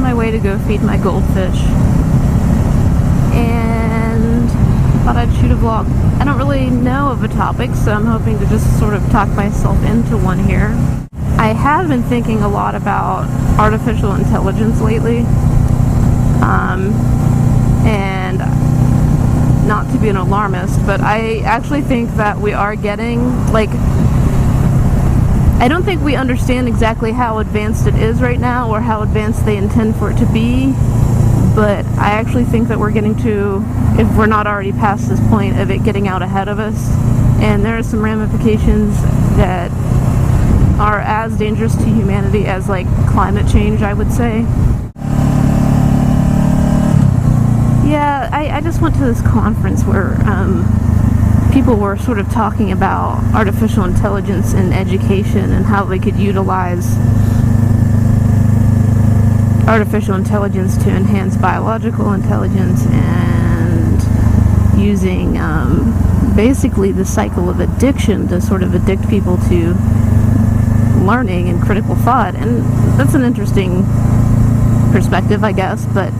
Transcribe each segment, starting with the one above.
my way to go feed my goldfish. And thought I'd shoot a vlog. I don't really know of a topic, so I'm hoping to just sort of talk myself into one here. I have been thinking a lot about artificial intelligence lately. And not to be an alarmist, but I actually think that we are getting, like, I don't think we understand exactly how advanced it is right now or how advanced they intend for it to be, but I actually think that we're getting to, if we're not already past this point of it getting out ahead of us, and there are some ramifications that are as dangerous to humanity as, like, climate change, I would say. Yeah, I just went to this conference where people were sort of talking about artificial intelligence in education and how they could utilize artificial intelligence to enhance biological intelligence, and using basically the cycle of addiction to sort of addict people to learning and critical thought. And that's an interesting perspective, I guess, but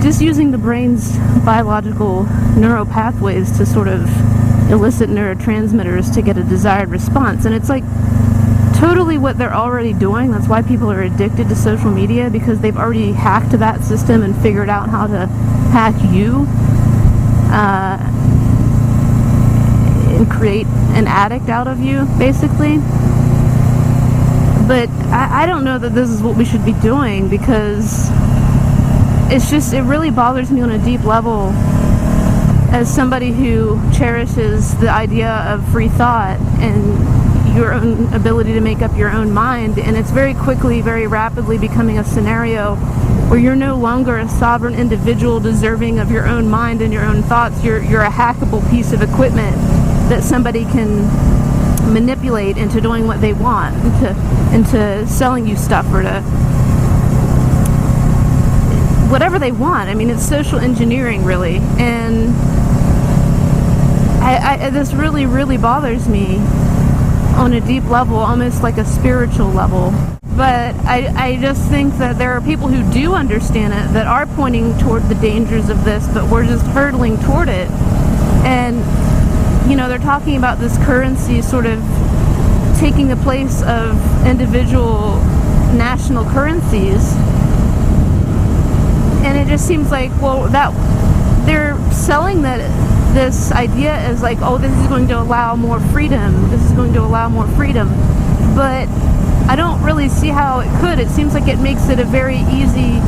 just using the brain's biological neural pathways to sort of elicit neurotransmitters to get a desired response. And it's like totally what they're already doing. That's why people are addicted to social media, because they've already hacked that system and figured out how to hack you and create an addict out of you, basically. But I don't know that this is what we should be doing, because it's just, it really bothers me on a deep level as somebody who cherishes the idea of free thought and your own ability to make up your own mind. And it's very quickly, very rapidly becoming a scenario where you're no longer a sovereign individual deserving of your own mind and your own thoughts. You're a hackable piece of equipment that somebody can manipulate into doing what they want, into selling you stuff, or to whatever they want. I mean, it's social engineering, really. And this really, really bothers me on a deep level, almost like a spiritual level. But I just think that there are people who do understand it, that are pointing toward the dangers of this, but we're just hurtling toward it. And, you know, they're talking about this currency sort of taking the place of individual national currencies. And it just seems like, well, that they're selling this idea as like, oh, this is going to allow more freedom. This is going to allow more freedom. But I don't really see how it could. It seems like it makes it a very easy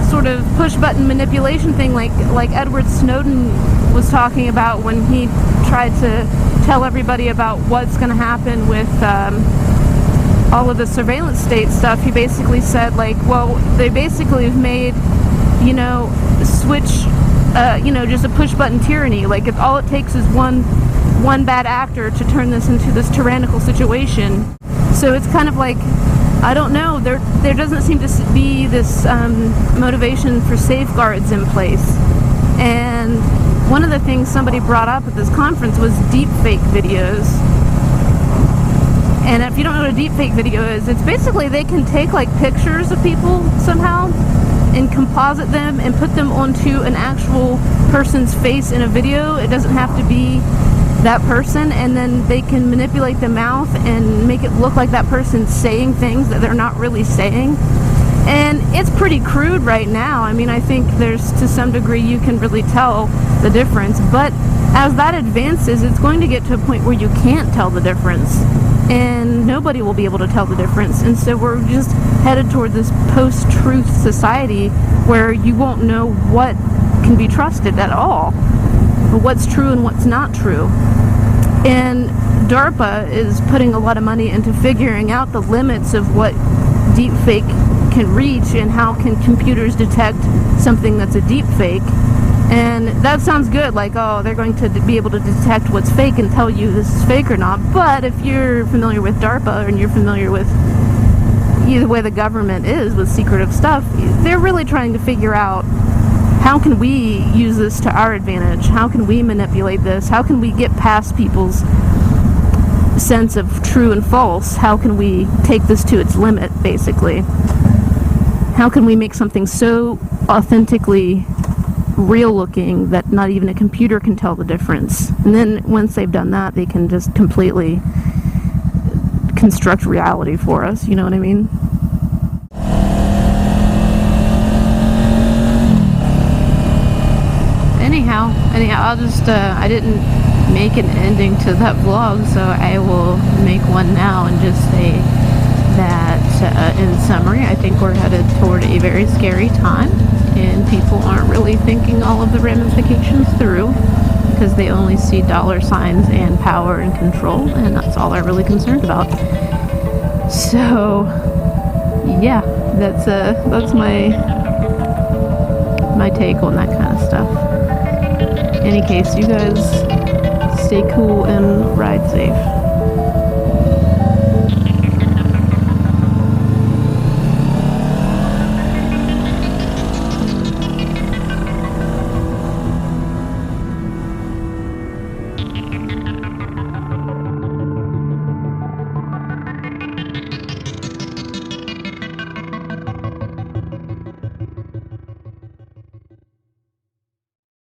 sort of push-button manipulation thing, like Edward Snowden was talking about when he tried to tell everybody about what's going to happen with all of the surveillance state stuff. He basically said, like, well, they basically have made, you know, switch, you know, just a push-button tyranny. Like, if all it takes is one bad actor to turn this into this tyrannical situation. So it's kind of like, I don't know, there doesn't seem to be this motivation for safeguards in place. And one of the things somebody brought up at this conference was deep fake videos. And if you don't know what a deepfake video is, it's basically they can take like pictures of people somehow and composite them and put them onto an actual person's face in a video. It doesn't have to be that person, and then they can manipulate the mouth and make it look like that person's saying things that they're not really saying. And it's pretty crude right now. I mean, I think there's, to some degree, you can really tell the difference. But as that advances, it's going to get to a point where you can't tell the difference. And nobody will be able to tell the difference. And so we're just headed toward this post-truth society where you won't know what can be trusted at all, or what's true and what's not true. And DARPA is putting a lot of money into figuring out the limits of what deepfake can reach and how can computers detect something that's a deepfake. And that sounds good, like, oh, they're going to be able to detect what's fake and tell you this is fake or not. But if you're familiar with DARPA and you're familiar with the way the government is with secretive stuff, they're really trying to figure out, how can we use this to our advantage? How can we manipulate this? How can we get past people's sense of true and false? How can we take this to its limit, basically? How can we make something so authentically real looking that not even a computer can tell the difference? And then once they've done that, they can just completely construct reality for us, you know what I mean? Anyhow, I'll just, I didn't make an ending to that vlog, so I will make one now and just say that in summary, I think we're headed toward a very scary time, and people aren't really thinking all of the ramifications through, because they only see dollar signs and power and control, and that's all they're really concerned about. So yeah, that's my take on that kind of stuff. In any case, you guys stay cool and ride safe.